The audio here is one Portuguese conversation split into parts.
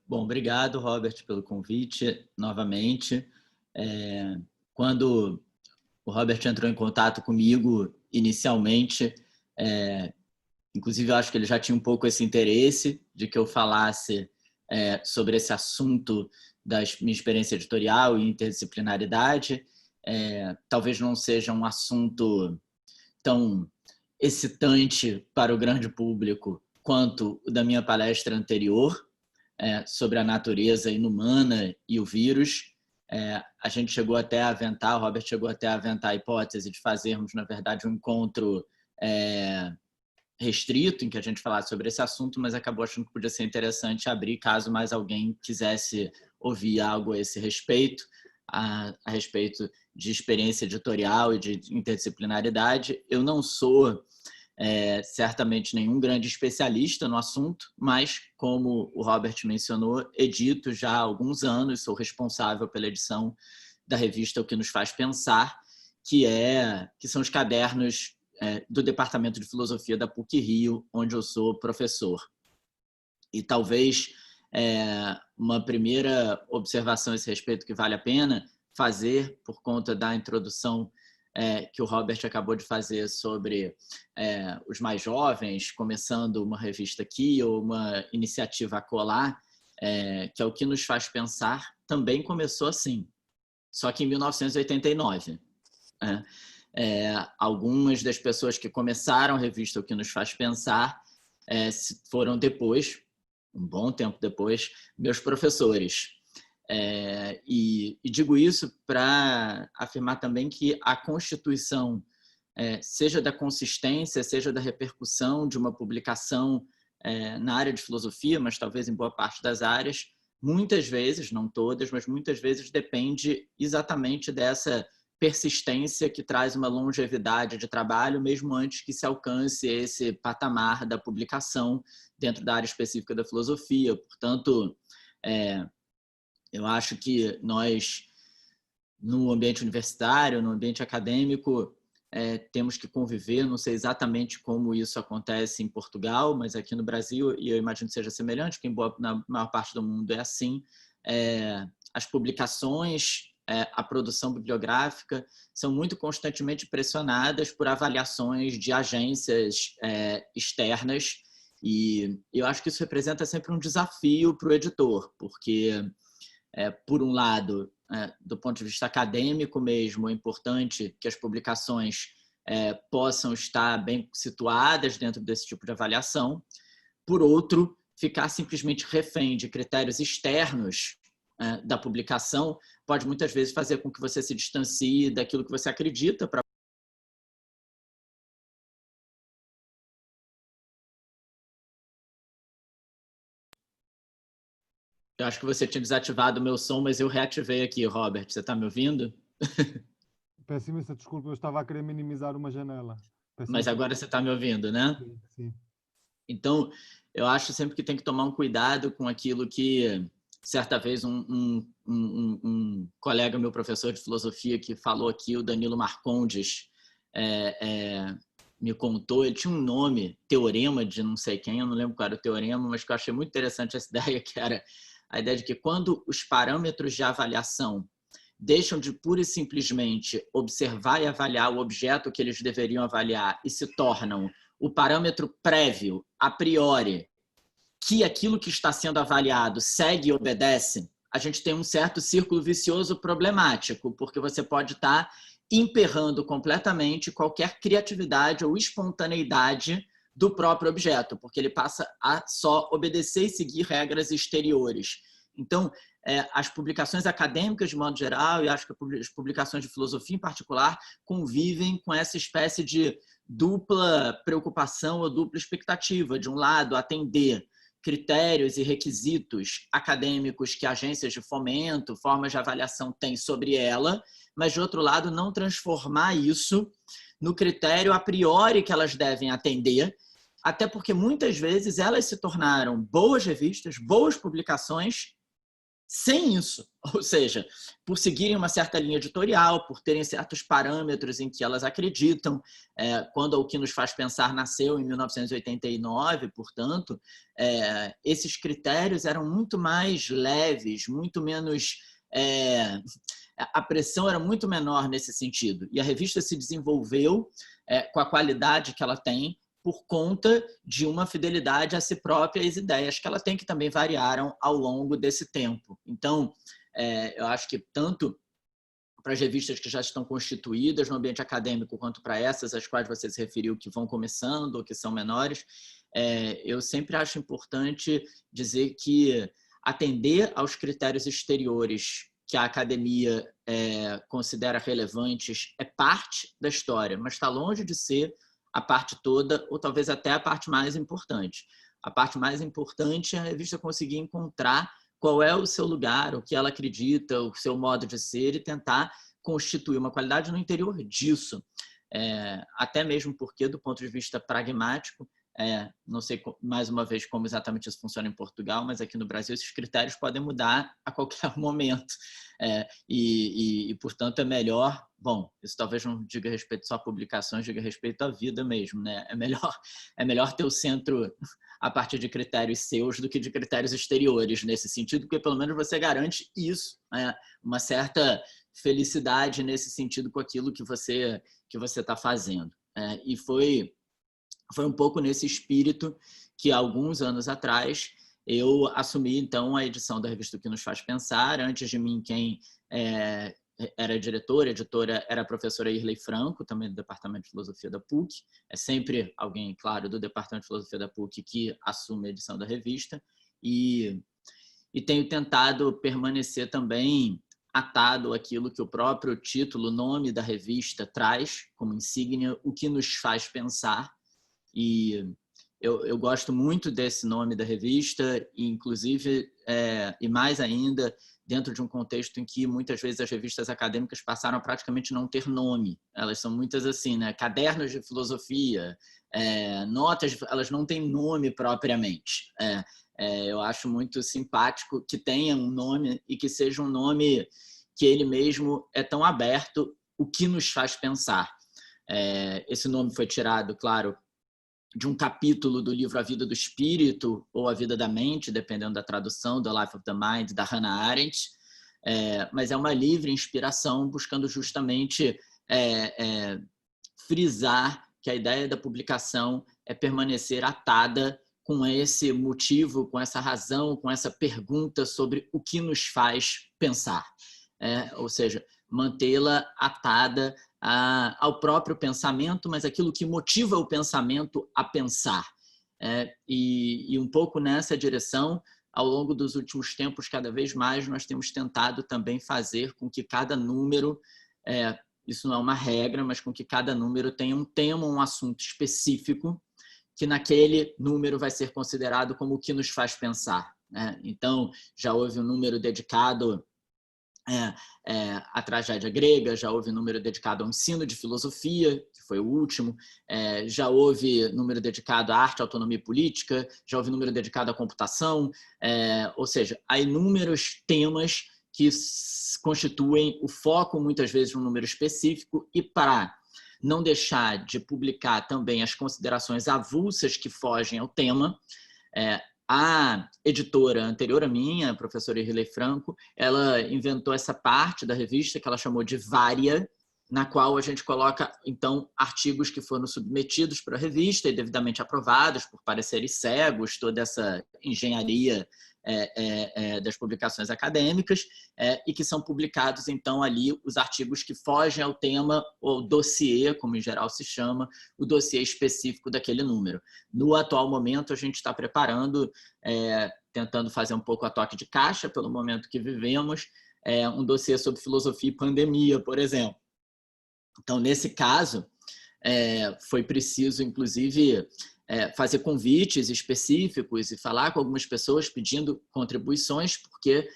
Bom, obrigado, Robert, pelo convite novamente. Quando o Robert entrou em contato comigo inicialmente, inclusive eu acho que ele já tinha um pouco esse interesse de que eu falasse sobre esse assunto da minha experiência editorial e interdisciplinaridade. Talvez não seja um assunto tão excitante para o grande público quanto o da minha palestra anterior, sobre a natureza inumana e o vírus. A gente chegou até a aventar, o Robert chegou até a aventar a hipótese de fazermos, na verdade, um encontro restrito, em que a gente falasse sobre esse assunto, mas acabou achando que podia ser interessante abrir, caso mais alguém quisesse ouvir algo a esse respeito, a respeito de experiência editorial e de interdisciplinaridade. Eu não sou certamente nenhum grande especialista no assunto, mas, como o Robert mencionou, edito já há alguns anos, sou responsável pela edição da revista O que nos faz pensar, que são os cadernos do Departamento de Filosofia da PUC-Rio, onde eu sou professor. E talvez uma primeira observação a esse respeito que vale a pena fazer, por conta da introdução que o Robert acabou de fazer sobre os mais jovens, começando uma revista aqui ou uma iniciativa acolá, que é O que nos faz pensar, também começou assim, só que em 1989. Algumas das pessoas que começaram a revista O que nos faz pensar foram depois, um bom tempo depois, meus professores. E digo isso para afirmar também que a constituição, seja da consistência, seja da repercussão de uma publicação na área de filosofia, mas talvez em boa parte das áreas, muitas vezes, não todas, mas muitas vezes depende exatamente dessa persistência que traz uma longevidade de trabalho, mesmo antes que se alcance esse patamar da publicação dentro da área específica da filosofia. Portanto, eu acho que nós, no ambiente universitário, no ambiente acadêmico, temos que conviver, não sei exatamente como isso acontece em Portugal, mas aqui no Brasil, e eu imagino que seja semelhante, porque na maior parte do mundo é assim, as publicações, a produção bibliográfica são muito constantemente pressionadas por avaliações de agências externas, e eu acho que isso representa sempre um desafio para o editor, porque por um lado, do ponto de vista acadêmico mesmo, é importante que as publicações possam estar bem situadas dentro desse tipo de avaliação. Por outro, ficar simplesmente refém de critérios externos da publicação pode muitas vezes fazer com que você se distancie daquilo que você acredita para. Eu acho que você tinha desativado o meu som, mas eu reativei aqui, Robert. Você está me ouvindo? Peço imensa desculpa, eu estava a querer minimizar uma janela. Mas agora você está me ouvindo, né? Sim, sim. Então, eu acho sempre que tem que tomar um cuidado com aquilo que, certa vez, um colega meu, professor de filosofia, que falou aqui, o Danilo Marcondes, me contou. Ele tinha um nome, teorema de não sei quem, eu não lembro qual era o teorema, mas que eu achei muito interessante essa ideia, que era a ideia de que quando os parâmetros de avaliação deixam de pura e simplesmente observar e avaliar o objeto que eles deveriam avaliar e se tornam o parâmetro prévio, a priori, que aquilo que está sendo avaliado segue e obedece, a gente tem um certo círculo vicioso problemático, porque você pode estar emperrando completamente qualquer criatividade ou espontaneidade do próprio objeto, porque ele passa a só obedecer e seguir regras exteriores. Então, as publicações acadêmicas, de modo geral, e acho que as publicações de filosofia em particular, convivem com essa espécie de dupla preocupação ou dupla expectativa. De um lado, atender critérios e requisitos acadêmicos que agências de fomento, formas de avaliação têm sobre ela, mas, de outro lado, não transformar isso no critério a priori que elas devem atender, até porque muitas vezes elas se tornaram boas revistas, boas publicações, sem isso, ou seja, por seguirem uma certa linha editorial, por terem certos parâmetros em que elas acreditam. Quando O Que Nos Faz Pensar nasceu em 1989, portanto, esses critérios eram muito mais leves, muito menos... a pressão era muito menor nesse sentido. E a revista se desenvolveu com a qualidade que ela tem, por conta de uma fidelidade a si própria e às ideias que ela tem, que também variaram ao longo desse tempo. Então, eu acho que tanto para as revistas que já estão constituídas no ambiente acadêmico, quanto para essas às quais você se referiu, que vão começando ou que são menores, eu sempre acho importante dizer que atender aos critérios exteriores que a academia considera relevantes é parte da história, mas está longe de ser a parte toda, ou talvez até a parte mais importante. A parte mais importante é a revista conseguir encontrar qual é o seu lugar, o que ela acredita, o seu modo de ser, e tentar constituir uma qualidade no interior disso. Até mesmo porque, do ponto de vista pragmático, não sei mais uma vez como exatamente isso funciona em Portugal, mas aqui no Brasil esses critérios podem mudar a qualquer momento. Portanto, é melhor... Bom, isso talvez não diga respeito só a publicações, diga respeito à vida mesmo, né? É melhor ter o centro a partir de critérios seus do que de critérios exteriores nesse sentido, porque pelo menos você garante isso, né? Uma certa felicidade nesse sentido com aquilo que você está fazendo. E foi um pouco nesse espírito que, alguns anos atrás, eu assumi, então, a edição da revista O Que Nos Faz Pensar. Antes de mim, quem era editora, era a professora Irley Franco, também do Departamento de Filosofia da PUC. É sempre alguém, claro, do Departamento de Filosofia da PUC que assume a edição da revista. E tenho tentado permanecer também atado àquilo que o próprio título, o nome da revista, traz como insígnia, O Que Nos Faz Pensar. E eu gosto muito desse nome da revista, e inclusive, e mais ainda, dentro de um contexto em que muitas vezes as revistas acadêmicas passaram a praticamente não ter nome. Elas são muitas assim, né? Cadernos de filosofia, notas, elas não têm nome propriamente. Eu acho muito simpático que tenha um nome e que seja um nome que ele mesmo é tão aberto, O Que Nos Faz Pensar. Esse nome foi tirado, claro, de um capítulo do livro A Vida do Espírito ou A Vida da Mente, dependendo da tradução, The Life of the Mind, da Hannah Arendt, mas é uma livre inspiração buscando justamente frisar que a ideia da publicação é permanecer atada com esse motivo, com essa razão, com essa pergunta sobre o que nos faz pensar. Ou seja, mantê-la atada ao próprio pensamento, mas aquilo que motiva o pensamento a pensar. E um pouco nessa direção, ao longo dos últimos tempos, cada vez mais nós temos tentado também fazer com que cada número, isso não é uma regra, mas com que cada número tenha um tema, um assunto específico, que naquele número vai ser considerado como o que nos faz pensar. Então, já houve um número dedicado a tragédia grega, já houve número dedicado ao ensino de filosofia, que foi o último, já houve número dedicado à arte, autonomia e política, já houve número dedicado à computação, ou seja, há inúmeros temas que constituem o foco, muitas vezes, de um número específico, e para não deixar de publicar também as considerações avulsas que fogem ao tema, a editora anterior a minha, a professora Irley Franco, ela inventou essa parte da revista que ela chamou de Vária, na qual a gente coloca, então, artigos que foram submetidos para a revista e devidamente aprovados por pareceres cegos, toda essa engenharia das publicações acadêmicas, e que são publicados, então, ali os artigos que fogem ao tema, ou dossiê, como em geral se chama, o dossiê específico daquele número. No atual momento, a gente está preparando, tentando fazer um pouco a toque de caixa, pelo momento que vivemos, um dossiê sobre filosofia e pandemia, por exemplo. Então, nesse caso, foi preciso, inclusive, fazer convites específicos e falar com algumas pessoas pedindo contribuições, porque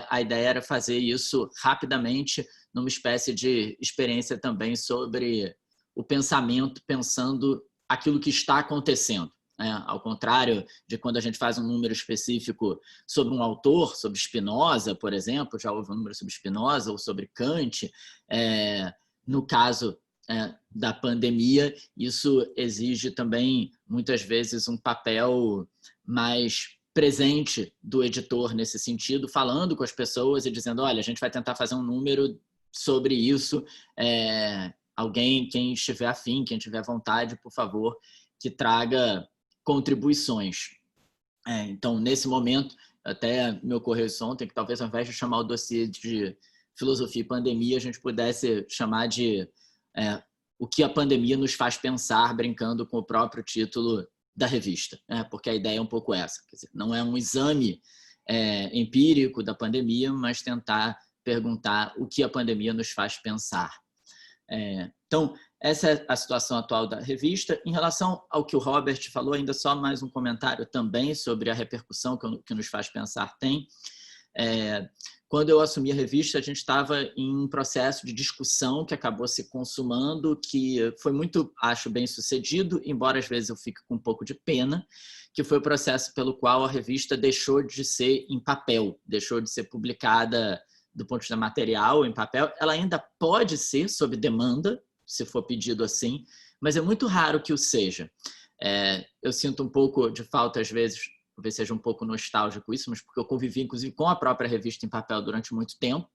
a ideia era fazer isso rapidamente, numa espécie de experiência também sobre o pensamento, pensando aquilo que está acontecendo. Ao contrário de quando a gente faz um número específico sobre um autor, sobre Spinoza, por exemplo, já houve um número sobre Spinoza ou sobre Kant. No caso da pandemia, isso exige também, muitas vezes, um papel mais presente do editor nesse sentido, falando com as pessoas e dizendo, olha, a gente vai tentar fazer um número sobre isso, alguém, quem estiver afim, quem tiver vontade, por favor, que traga contribuições. Então, nesse momento, até me ocorreu isso ontem, que talvez ao invés de chamar o dossiê de filosofia e pandemia, a gente pudesse chamar de o que a pandemia nos faz pensar, brincando com o próprio título da revista, porque a ideia é um pouco essa. Quer dizer, não é um exame empírico da pandemia, mas tentar perguntar o que a pandemia nos faz pensar. Então, essa é a situação atual da revista. Em relação ao que o Robert falou, ainda só mais um comentário também sobre a repercussão que nos faz pensar tem. Quando eu assumi a revista, a gente estava em um processo de discussão que acabou se consumando, que foi muito, acho, bem sucedido, embora às vezes eu fique com um pouco de pena, que foi o processo pelo qual a revista deixou de ser em papel, deixou de ser publicada do ponto de vista material, em papel. Ela ainda pode ser sob demanda, se for pedido assim, mas é muito raro que o seja. Eu sinto um pouco de falta, às vezes, talvez seja um pouco nostálgico isso, mas porque eu convivi, inclusive, com a própria revista em papel durante muito tempo,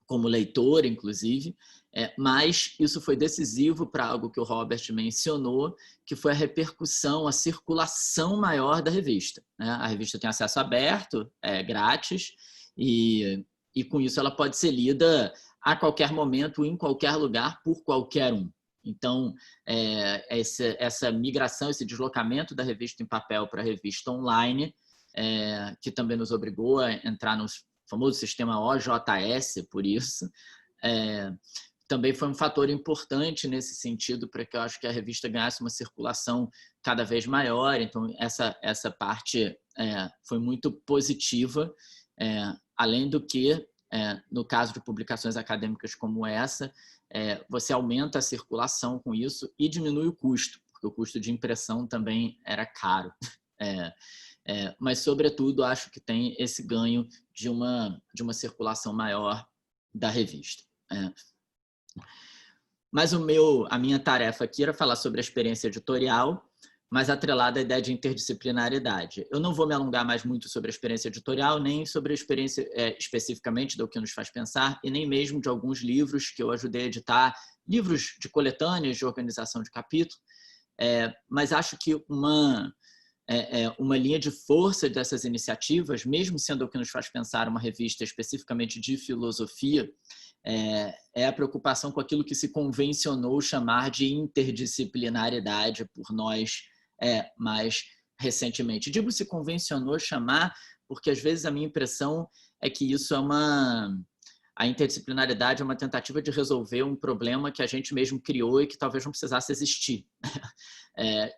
como leitor, inclusive, mas isso foi decisivo para algo que o Robert mencionou, que foi a repercussão, a circulação maior da revista. A revista tem acesso aberto, grátis, e com isso ela pode ser lida a qualquer momento, em qualquer lugar, por qualquer um. Então, essa migração, esse deslocamento da revista em papel para a revista online, que também nos obrigou a entrar no famoso sistema OJS, por isso, também foi um fator importante nesse sentido, para que eu acho que a revista ganhasse uma circulação cada vez maior. Então, essa parte foi muito positiva, além do que, no caso de publicações acadêmicas como essa, você aumenta a circulação com isso e diminui o custo, porque o custo de impressão também era caro. Mas, sobretudo, acho que tem esse ganho de uma circulação maior da revista. Mas a minha tarefa aqui era falar sobre a experiência editorial, mas atrelada à ideia de interdisciplinaridade. Eu não vou me alongar mais muito sobre a experiência editorial, nem sobre a experiência especificamente do que nos faz pensar, e nem mesmo de alguns livros que eu ajudei a editar, livros de coletâneas, de organização de capítulo, mas acho que uma linha de força dessas iniciativas, mesmo sendo o que nos faz pensar uma revista especificamente de filosofia, é a preocupação com aquilo que se convencionou chamar de interdisciplinaridade por nós mais recentemente. Digo se convencionou chamar, porque às vezes a minha impressão é que isso a interdisciplinaridade é uma tentativa de resolver um problema que a gente mesmo criou e que talvez não precisasse existir.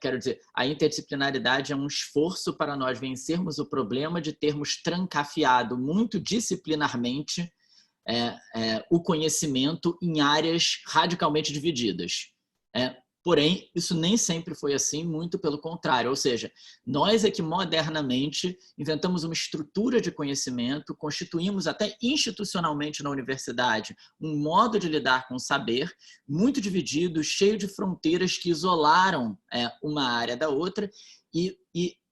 Quero dizer, a interdisciplinaridade é um esforço para nós vencermos o problema de termos trancafiado muito disciplinarmente o conhecimento em áreas radicalmente divididas. Porém, isso nem sempre foi assim, muito pelo contrário. Ou seja, nós é que modernamente inventamos uma estrutura de conhecimento, constituímos até institucionalmente na universidade um modo de lidar com o saber muito dividido, cheio de fronteiras que isolaram uma área da outra e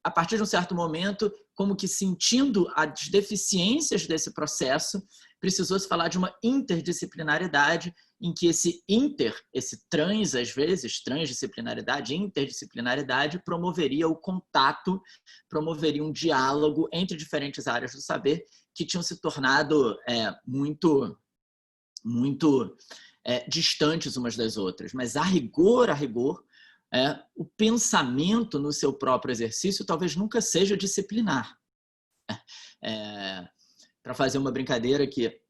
a partir de um certo momento, como que sentindo as deficiências desse processo, precisou se falar de uma interdisciplinaridade em que esse trans, às vezes, transdisciplinaridade, interdisciplinaridade, promoveria o contato, promoveria um diálogo entre diferentes áreas do saber que tinham se tornado muito distantes umas das outras. Mas, a rigor, o pensamento no seu próprio exercício talvez nunca seja disciplinar. Para fazer uma brincadeira que,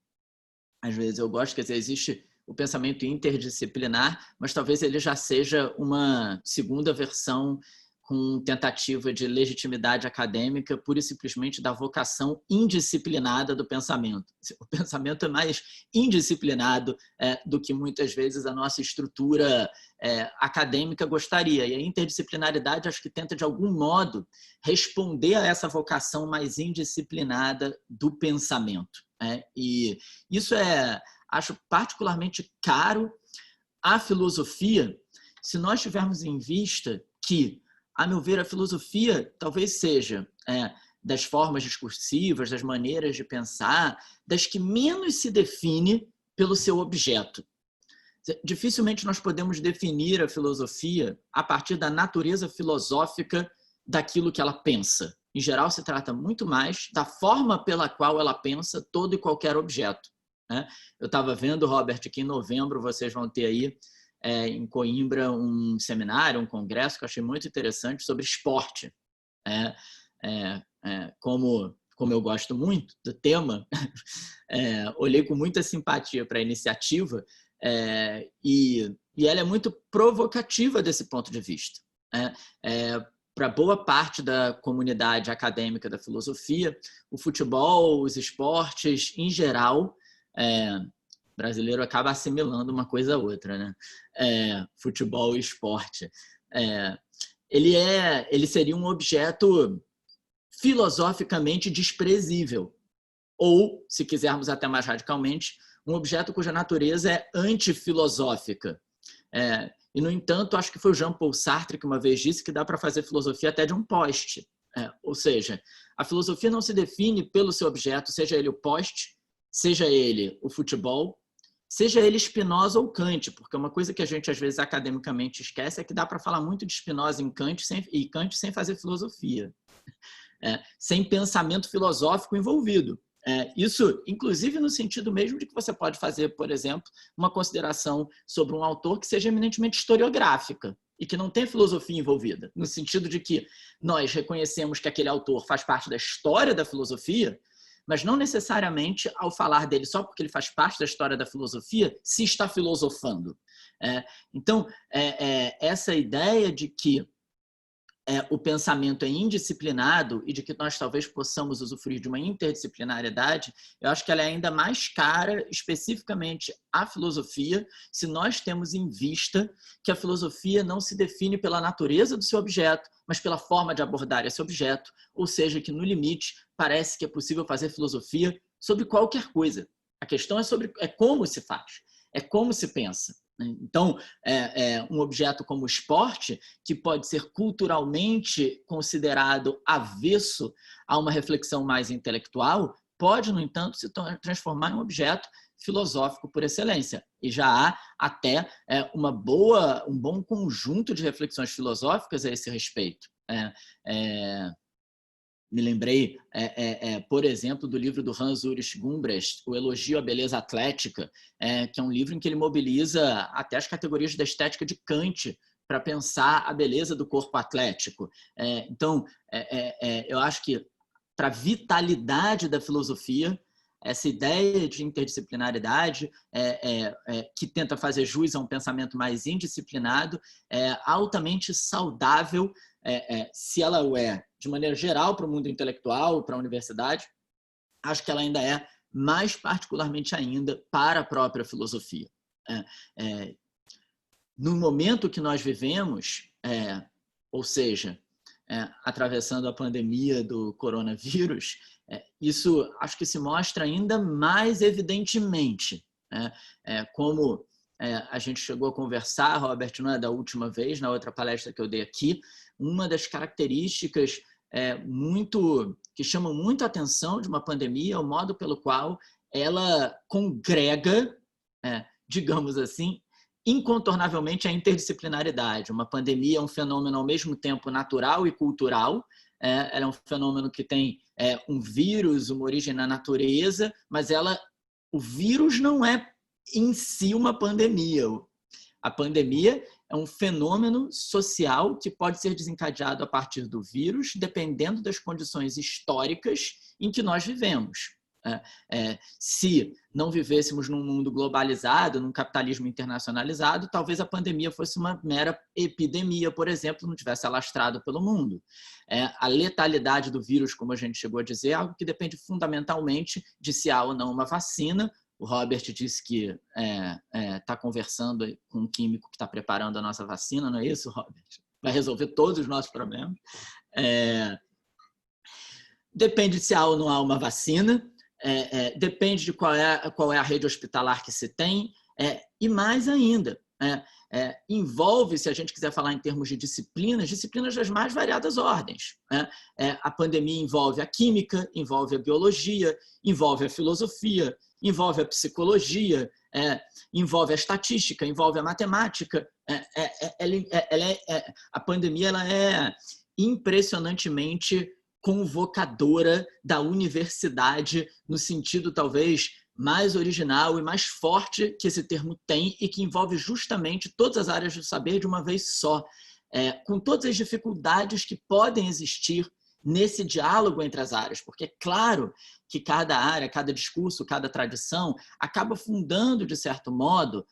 às vezes, eu gosto, quer dizer, existe o pensamento interdisciplinar, mas talvez ele já seja uma segunda versão com tentativa de legitimidade acadêmica pura e simplesmente da vocação indisciplinada do pensamento. O pensamento é mais indisciplinado do que muitas vezes a nossa estrutura acadêmica gostaria. E a interdisciplinaridade acho que tenta, de algum modo, responder a essa vocação mais indisciplinada do pensamento. E isso acho particularmente caro à filosofia, se nós tivermos em vista que, a meu ver, a filosofia talvez seja das formas discursivas, das maneiras de pensar, das que menos se define pelo seu objeto. Dificilmente nós podemos definir a filosofia a partir da natureza filosófica daquilo que ela pensa. Em geral, se trata muito mais da forma pela qual ela pensa todo e qualquer objeto. Eu estava vendo, Robert, que em novembro vocês vão ter aí em Coimbra um seminário, um congresso que eu achei muito interessante sobre esporte. Como eu gosto muito do tema, olhei com muita simpatia para a iniciativa e ela é muito provocativa desse ponto de vista. Para boa parte da comunidade acadêmica da filosofia, o futebol, os esportes, em geral, brasileiro acaba assimilando uma coisa a outra, né? Futebol e esporte. Ele seria um objeto filosoficamente desprezível. Ou, se quisermos até mais radicalmente, um objeto cuja natureza é antifilosófica. E, no entanto, acho que foi o Jean-Paul Sartre que uma vez disse que dá para fazer filosofia até de um poste. Ou seja, a filosofia não se define pelo seu objeto, seja ele o poste, seja ele o futebol, seja ele Spinoza ou Kant, porque uma coisa que a gente às vezes academicamente esquece é que dá para falar muito de Spinoza em Kant sem fazer filosofia, sem pensamento filosófico envolvido. Isso, inclusive, no sentido mesmo de que você pode fazer, por exemplo, uma consideração sobre um autor que seja eminentemente historiográfica e que não tem filosofia envolvida, no sentido de que nós reconhecemos que aquele autor faz parte da história da filosofia, mas não necessariamente, ao falar dele só porque ele faz parte da história da filosofia, se está filosofando. Então, essa ideia de que o pensamento é indisciplinado e de que nós talvez possamos usufruir de uma interdisciplinariedade, eu acho que ela é ainda mais cara, especificamente à filosofia, se nós temos em vista que a filosofia não se define pela natureza do seu objeto, mas pela forma de abordar esse objeto, ou seja, que no limite parece que é possível fazer filosofia sobre qualquer coisa. A questão é como se faz, é como se pensa. Então, um objeto como o esporte, que pode ser culturalmente considerado avesso a uma reflexão mais intelectual, pode, no entanto, se transformar em um objeto filosófico por excelência. E já há até um bom conjunto de reflexões filosóficas a esse respeito. Me lembrei, por exemplo, do livro do Hans Ulrich Gumbrest, O Elogio à Beleza Atlética, que é um livro em que ele mobiliza até as categorias da estética de Kant para pensar a beleza do corpo atlético. Então, eu acho que para a vitalidade da filosofia, essa ideia de interdisciplinaridade que tenta fazer jus a um pensamento mais indisciplinado é altamente saudável, se ela o é de maneira geral para o mundo intelectual, para a universidade, acho que ela ainda é mais particularmente ainda para a própria filosofia. No momento que nós vivemos, ou seja, atravessando a pandemia do coronavírus, isso acho que se mostra ainda mais evidentemente, como a gente chegou a conversar, Robert, não é da última vez, na outra palestra que eu dei aqui, uma das características que chamam muito a atenção de uma pandemia é o modo pelo qual ela congrega, digamos assim, incontornavelmente a interdisciplinaridade. Uma pandemia é um fenômeno ao mesmo tempo natural e cultural. Ela é um fenômeno que tem um vírus, uma origem na natureza, mas o vírus não é em si uma pandemia. A pandemia é um fenômeno social que pode ser desencadeado a partir do vírus, dependendo das condições históricas em que nós vivemos. Se não vivêssemos num mundo globalizado, num capitalismo internacionalizado, talvez a pandemia fosse uma mera epidemia, por exemplo, não tivesse alastrado pelo mundo. A letalidade do vírus, como a gente chegou a dizer, é algo que depende fundamentalmente de se há ou não uma vacina. O Robert disse que está conversando com um químico que está preparando a nossa vacina, não é isso, Robert? Vai resolver todos os nossos problemas. Depende de se há ou não há uma vacina. Depende de qual é a rede hospitalar que se tem, e mais ainda, envolve, se a gente quiser falar em termos de disciplinas das mais variadas ordens. A pandemia envolve a química, envolve a biologia, envolve a filosofia, envolve a psicologia, envolve a estatística, envolve a matemática. A pandemia ela é impressionantemente convocadora da universidade, no sentido talvez mais original e mais forte que esse termo tem, e que envolve justamente todas as áreas do saber de uma vez só, com todas as dificuldades que podem existir nesse diálogo entre as áreas, porque é claro que cada área, cada discurso, cada tradição acaba fundando, de certo modo,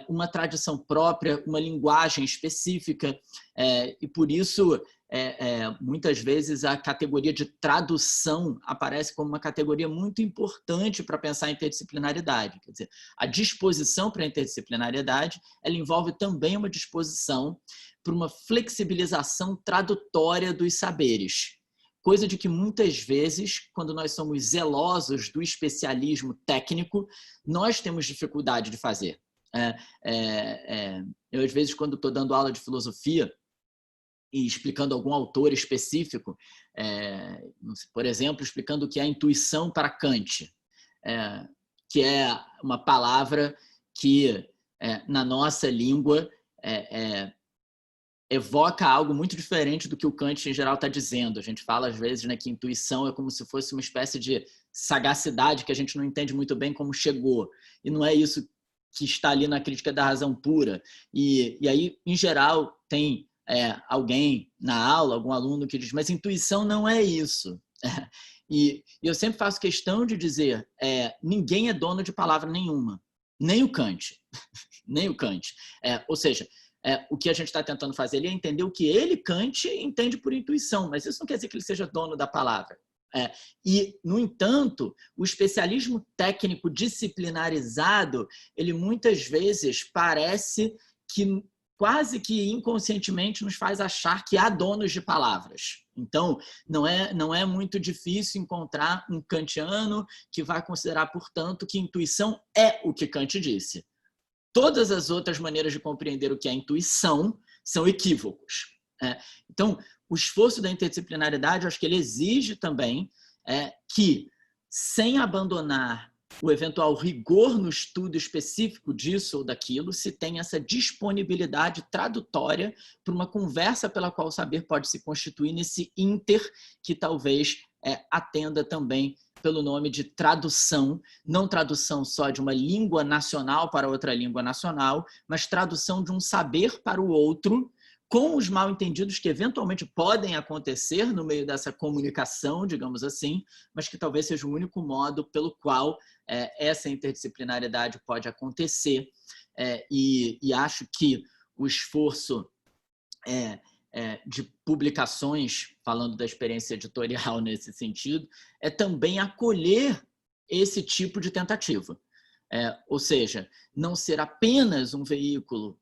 uma tradição própria, uma linguagem específica, e por isso muitas vezes a categoria de tradução aparece como uma categoria muito importante para pensar a interdisciplinaridade. Quer dizer, a disposição para a interdisciplinariedade, ela envolve também uma disposição para uma flexibilização tradutória dos saberes, coisa de que muitas vezes, quando nós somos zelosos do especialismo técnico, nós temos dificuldade de fazer. Eu, às vezes, quando estou dando aula de filosofia e explicando algum autor específico, por exemplo, explicando o que é a intuição para Kant, que é uma palavra que, na nossa língua, evoca algo muito diferente do que o Kant, em geral, está dizendo. A gente fala, às vezes, né, que intuição é como se fosse uma espécie de sagacidade que a gente não entende muito bem como chegou. E não é isso que está ali na crítica da razão pura. E aí, em geral, tem alguém na aula, algum aluno que diz, mas intuição não é isso. E eu sempre faço questão de dizer, ninguém é dono de palavra nenhuma, nem o Kant. Nem o Kant. Ou seja, o que a gente está tentando fazer ali é entender o que ele, Kant, entende por intuição, mas isso não quer dizer que ele seja dono da palavra. E, no entanto, o especialismo técnico disciplinarizado, ele muitas vezes parece que quase que inconscientemente nos faz achar que há donos de palavras. Então, não é muito difícil encontrar um kantiano que vai considerar, portanto, que intuição é o que Kant disse. Todas as outras maneiras de compreender o que é intuição são equívocos. Então, o esforço da interdisciplinaridade, eu acho que ele exige também que, sem abandonar o eventual rigor no estudo específico disso ou daquilo, se tenha essa disponibilidade tradutória para uma conversa pela qual o saber pode se constituir nesse inter que talvez atenda também pelo nome de tradução, não tradução só de uma língua nacional para outra língua nacional, mas tradução de um saber para o outro, com os mal-entendidos que eventualmente podem acontecer no meio dessa comunicação, digamos assim, mas que talvez seja o único modo pelo qual essa interdisciplinariedade pode acontecer. E acho que o esforço de publicações, falando da experiência editorial nesse sentido, é também acolher esse tipo de tentativa. Ou seja, não ser apenas um veículo,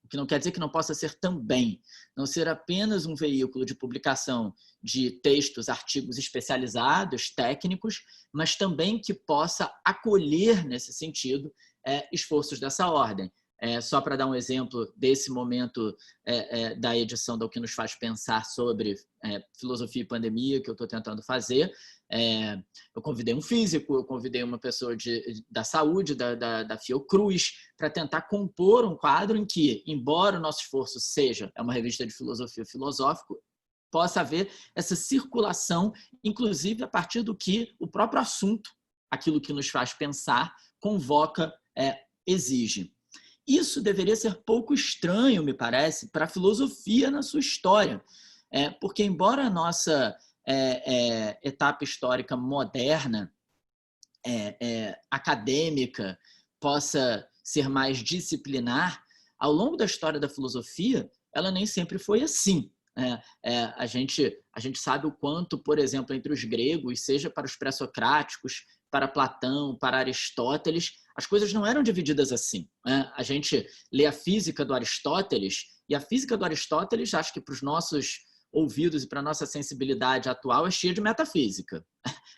o que não quer dizer que não possa ser também, não ser apenas um veículo de publicação de textos, artigos especializados, técnicos, mas também que possa acolher, nesse sentido, esforços dessa ordem. Só para dar um exemplo desse momento da edição do que nos faz pensar sobre filosofia e pandemia, que eu estou tentando fazer, eu convidei um físico, eu convidei uma pessoa da saúde, da Fiocruz, para tentar compor um quadro em que, embora o nosso esforço seja uma revista de filosofia filosófico, possa haver essa circulação, inclusive a partir do que o próprio assunto, aquilo que nos faz pensar, convoca, exige. Isso deveria ser pouco estranho, me parece, para a filosofia na sua história, porque embora a nossa etapa histórica moderna acadêmica, possa ser mais disciplinar, ao longo da história da filosofia, ela nem sempre foi assim. A gente sabe o quanto, por exemplo, entre os gregos, seja para os pré-socráticos, para Platão, para Aristóteles, as coisas não eram divididas assim. A gente lê a física do Aristóteles, e a física do Aristóteles, acho que para os nossos ouvidos e para a nossa sensibilidade atual, é cheia de metafísica.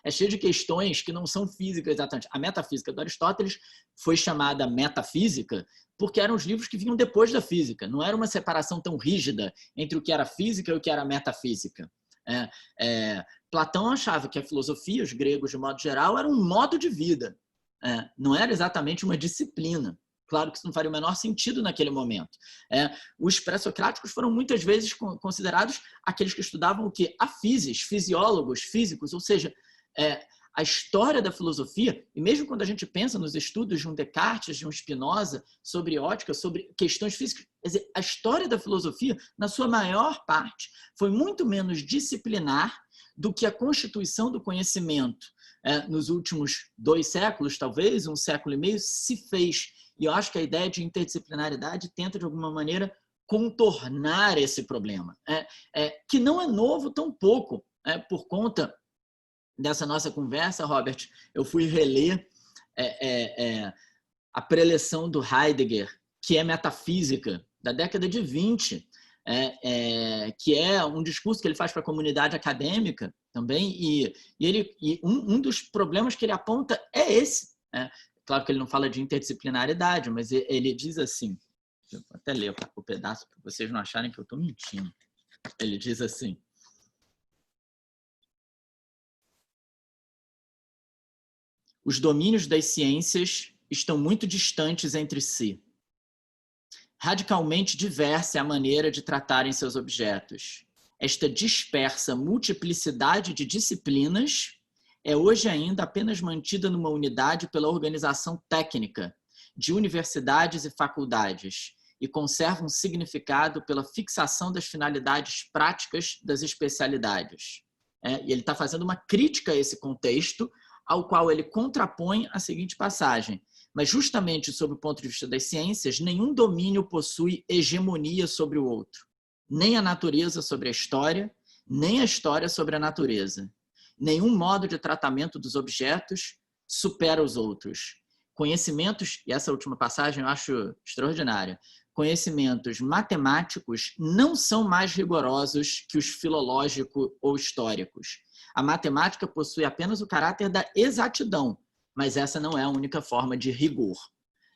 É cheia de questões que não são físicas exatamente. A metafísica do Aristóteles foi chamada metafísica porque eram os livros que vinham depois da física. Não era uma separação tão rígida entre o que era física e o que era metafísica. Platão achava que a filosofia, os gregos de modo geral, era um modo de vida. Não era exatamente uma disciplina. Claro que isso não faria o menor sentido naquele momento. Os pré-socráticos foram muitas vezes considerados aqueles que estudavam o quê? A physis, fisiólogos, físicos, ou seja, a história da filosofia, e mesmo quando a gente pensa nos estudos de um Descartes, de um Spinoza, sobre ótica, sobre questões físicas, quer dizer, a história da filosofia, na sua maior parte, foi muito menos disciplinar do que a constituição do conhecimento. Nos últimos 2 séculos, talvez, 1 século e meio, se fez. E eu acho que a ideia de interdisciplinaridade tenta, de alguma maneira, contornar esse problema, que não é novo tão pouco, por conta dessa nossa conversa, Robert, eu fui reler a preleção do Heidegger, que é metafísica, da década de 20, que é um discurso que ele faz para a comunidade acadêmica também, e um dos problemas que ele aponta é esse. Claro que ele não fala de interdisciplinaridade, mas ele diz assim, eu vou até ler o pedaço para vocês não acharem que eu estou mentindo. Ele diz assim: os domínios das ciências estão muito distantes entre si. Radicalmente diversa é a maneira de tratarem seus objetos. Esta dispersa multiplicidade de disciplinas é hoje ainda apenas mantida numa unidade pela organização técnica de universidades e faculdades e conserva um significado pela fixação das finalidades práticas das especialidades. E ele está fazendo uma crítica a esse contexto, ao qual ele contrapõe a seguinte passagem: mas justamente sob o ponto de vista das ciências, nenhum domínio possui hegemonia sobre o outro, nem a natureza sobre a história, nem a história sobre a natureza. Nenhum modo de tratamento dos objetos supera os outros. Conhecimentos, e essa última passagem eu acho extraordinária, conhecimentos matemáticos não são mais rigorosos que os filológicos ou históricos. A matemática possui apenas o caráter da exatidão, mas essa não é a única forma de rigor.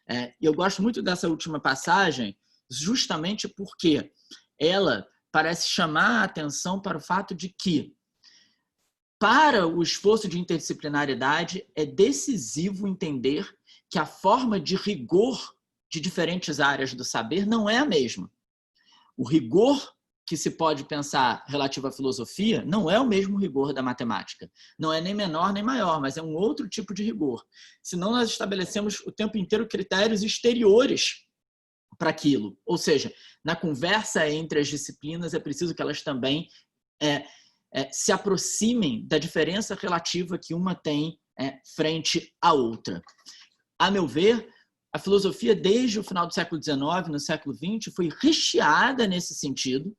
E eu gosto muito dessa última passagem justamente porque ela parece chamar a atenção para o fato de que, para o esforço de interdisciplinaridade, é decisivo entender que a forma de rigor de diferentes áreas do saber não é a mesma. O rigor que se pode pensar relativo à filosofia não é o mesmo rigor da matemática. Não é nem menor nem maior, mas é um outro tipo de rigor. Senão nós estabelecemos o tempo inteiro critérios exteriores para aquilo. Ou seja, na conversa entre as disciplinas é preciso que elas também se aproximem da diferença relativa que uma tem frente à outra. A meu ver, a filosofia, desde o final do século XIX, no século XX, foi recheada nesse sentido,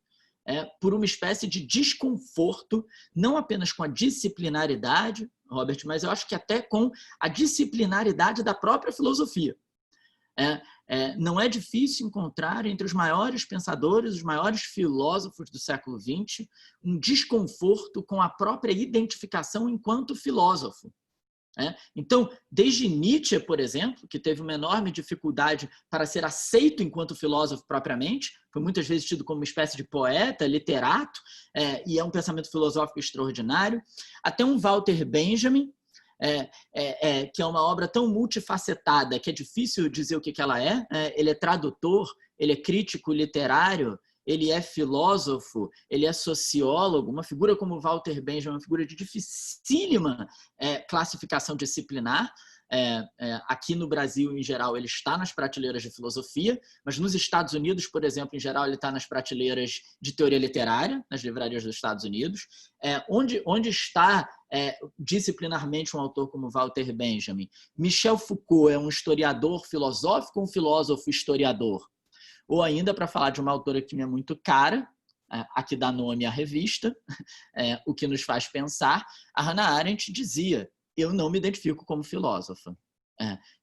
por uma espécie de desconforto, não apenas com a disciplinaridade, Robert, mas eu acho que até com a disciplinaridade da própria filosofia. Não é difícil encontrar entre os maiores pensadores, os maiores filósofos do século XX, um desconforto com a própria identificação enquanto filósofo. Então, desde Nietzsche, por exemplo, que teve uma enorme dificuldade para ser aceito enquanto filósofo propriamente, foi muitas vezes tido como uma espécie de poeta, literato, e é um pensamento filosófico extraordinário, até um Walter Benjamin, que é uma obra tão multifacetada que é difícil dizer o que ela é. Ele é tradutor, ele é crítico literário, ele é filósofo, ele é sociólogo. Uma figura como Walter Benjamin é uma figura de dificílima classificação disciplinar. Aqui no Brasil, em geral, ele está nas prateleiras de filosofia, mas nos Estados Unidos, por exemplo, em geral, ele está nas prateleiras de teoria literária, nas livrarias dos Estados Unidos. Onde está disciplinarmente um autor como Walter Benjamin? Michel Foucault é um historiador filosófico ou um filósofo historiador? Ou ainda, para falar de uma autora que me é muito cara, a que dá nome à revista, O que nos faz pensar, a Hannah Arendt dizia: eu não me identifico como filósofa.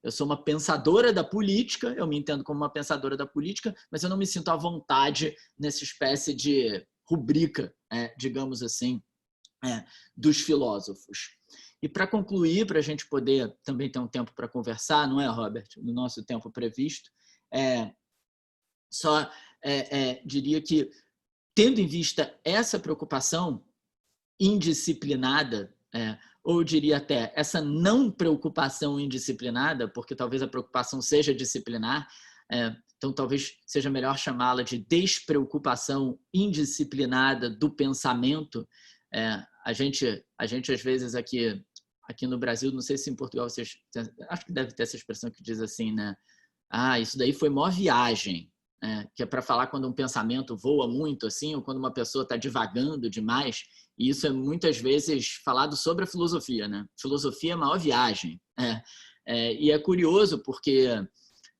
Eu sou uma pensadora da política, eu me entendo como uma pensadora da política, mas eu não me sinto à vontade nessa espécie de rubrica, digamos assim, dos filósofos. E para concluir, para a gente poder também ter um tempo para conversar, não é, Robert? No nosso tempo previsto, diria que, tendo em vista essa preocupação indisciplinada, ou eu diria até essa não preocupação indisciplinada, porque talvez a preocupação seja disciplinar, então talvez seja melhor chamá-la de despreocupação indisciplinada do pensamento. A gente às vezes aqui no Brasil, não sei se em Portugal vocês, acho que deve ter essa expressão que diz assim, né? Isso daí foi mó viagem. Que é para falar quando um pensamento voa muito, assim, ou quando uma pessoa está divagando demais. E isso é muitas vezes falado sobre a filosofia, né? Filosofia é a maior viagem. E é curioso porque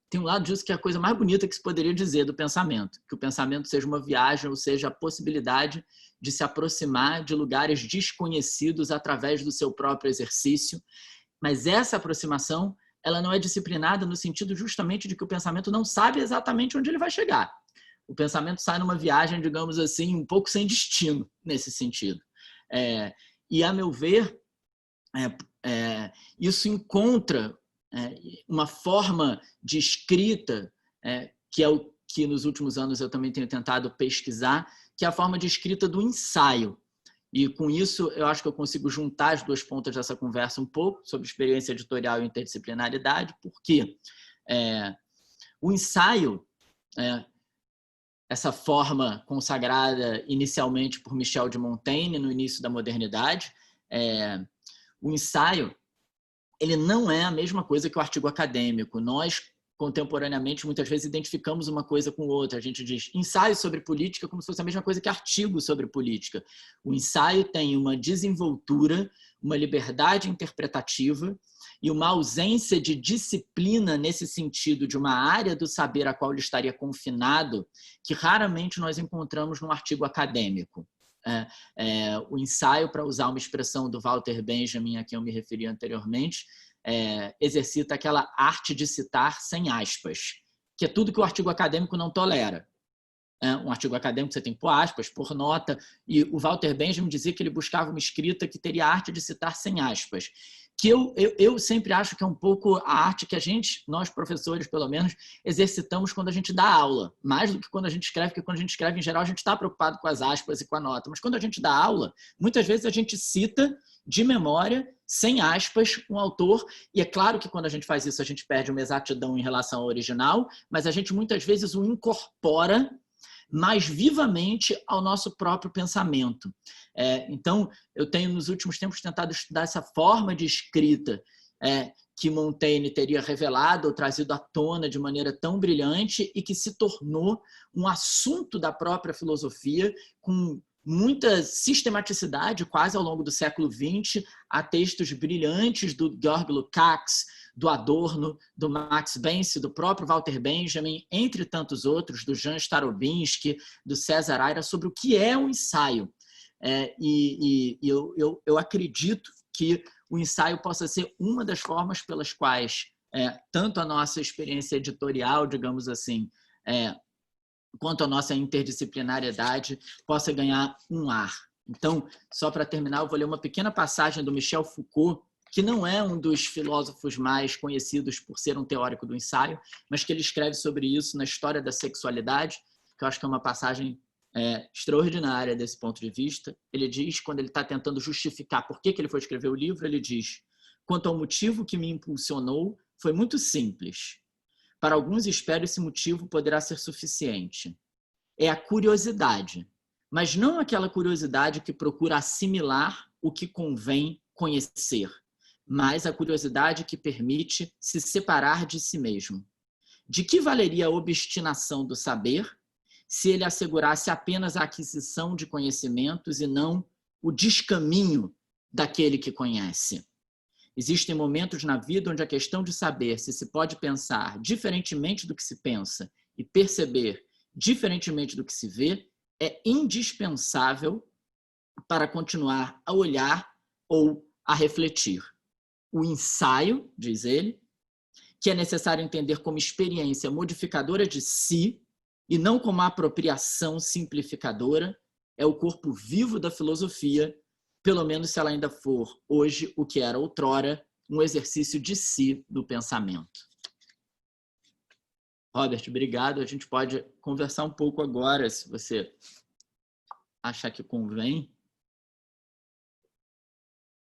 tem um lado disso que é a coisa mais bonita que se poderia dizer do pensamento, que o pensamento seja uma viagem, ou seja, a possibilidade de se aproximar de lugares desconhecidos através do seu próprio exercício. Mas essa aproximação, ela não é disciplinada no sentido justamente de que o pensamento não sabe exatamente onde ele vai chegar. O pensamento sai numa viagem, digamos assim, um pouco sem destino nesse sentido. E, a meu ver, isso encontra uma forma de escrita, que é o que nos últimos anos eu também tenho tentado pesquisar, que é a forma de escrita do ensaio. E, com isso, eu acho que eu consigo juntar as duas pontas dessa conversa um pouco sobre experiência editorial e interdisciplinaridade, porque o ensaio, essa forma consagrada inicialmente por Michel de Montaigne no início da modernidade, o ensaio, ele não é a mesma coisa que o artigo acadêmico. Nós, contemporaneamente, muitas vezes identificamos uma coisa com outra. A gente diz ensaio sobre política como se fosse a mesma coisa que artigo sobre política. O ensaio tem uma desenvoltura, uma liberdade interpretativa e uma ausência de disciplina nesse sentido de uma área do saber a qual ele estaria confinado, que raramente nós encontramos num artigo acadêmico. O ensaio, para usar uma expressão do Walter Benjamin, a quem eu me referi anteriormente, exercita aquela arte de citar sem aspas, que é tudo que o artigo acadêmico não tolera. Um artigo acadêmico você tem por aspas, por nota, e o Walter Benjamin dizia que ele buscava uma escrita que teria a arte de citar sem aspas, que eu sempre acho que é um pouco a arte que nós professores, pelo menos, exercitamos quando a gente dá aula, mais do que quando a gente escreve, porque quando a gente escreve, em geral, a gente está preocupado com as aspas e com a nota, mas quando a gente dá aula, muitas vezes a gente cita de memória, sem aspas, um autor, e é claro que quando a gente faz isso, a gente perde uma exatidão em relação ao original, mas a gente muitas vezes o incorpora mais vivamente ao nosso próprio pensamento. Então, eu tenho nos últimos tempos tentado estudar essa forma de escrita que Montaigne teria revelado ou trazido à tona de maneira tão brilhante e que se tornou um assunto da própria filosofia com muita sistematicidade, quase ao longo do século XX, há textos brilhantes do Georg Lukács, do Adorno, do Max Bense, do próprio Walter Benjamin, entre tantos outros, do Jan Starobinski, do César Aira, sobre o que é um ensaio. Eu acredito que o ensaio possa ser uma das formas pelas quais tanto a nossa experiência editorial, digamos assim, quanto a nossa interdisciplinariedade possa ganhar um ar. Então, só para terminar, eu vou ler uma pequena passagem do Michel Foucault, que não é um dos filósofos mais conhecidos por ser um teórico do ensaio, mas que ele escreve sobre isso na História da Sexualidade, que eu acho que é uma passagem extraordinária desse ponto de vista. Ele diz, quando ele está tentando justificar por que ele foi escrever o livro, ele diz: quanto ao motivo que me impulsionou, foi muito simples. Para alguns, espero, esse motivo poderá ser suficiente. É a curiosidade, mas não aquela curiosidade que procura assimilar o que convém conhecer, mas a curiosidade que permite se separar de si mesmo. De que valeria a obstinação do saber se ele assegurasse apenas a aquisição de conhecimentos e não o descaminho daquele que conhece. Existem momentos na vida onde a questão de saber se se pode pensar diferentemente do que se pensa e perceber diferentemente do que se vê é indispensável para continuar a olhar ou a refletir. O ensaio, diz ele, que é necessário entender como experiência modificadora de si e não como apropriação simplificadora, é o corpo vivo da filosofia, pelo menos se ela ainda for hoje o que era outrora, um exercício de si do pensamento. Robert, obrigado. A gente pode conversar um pouco agora, se você achar que convém.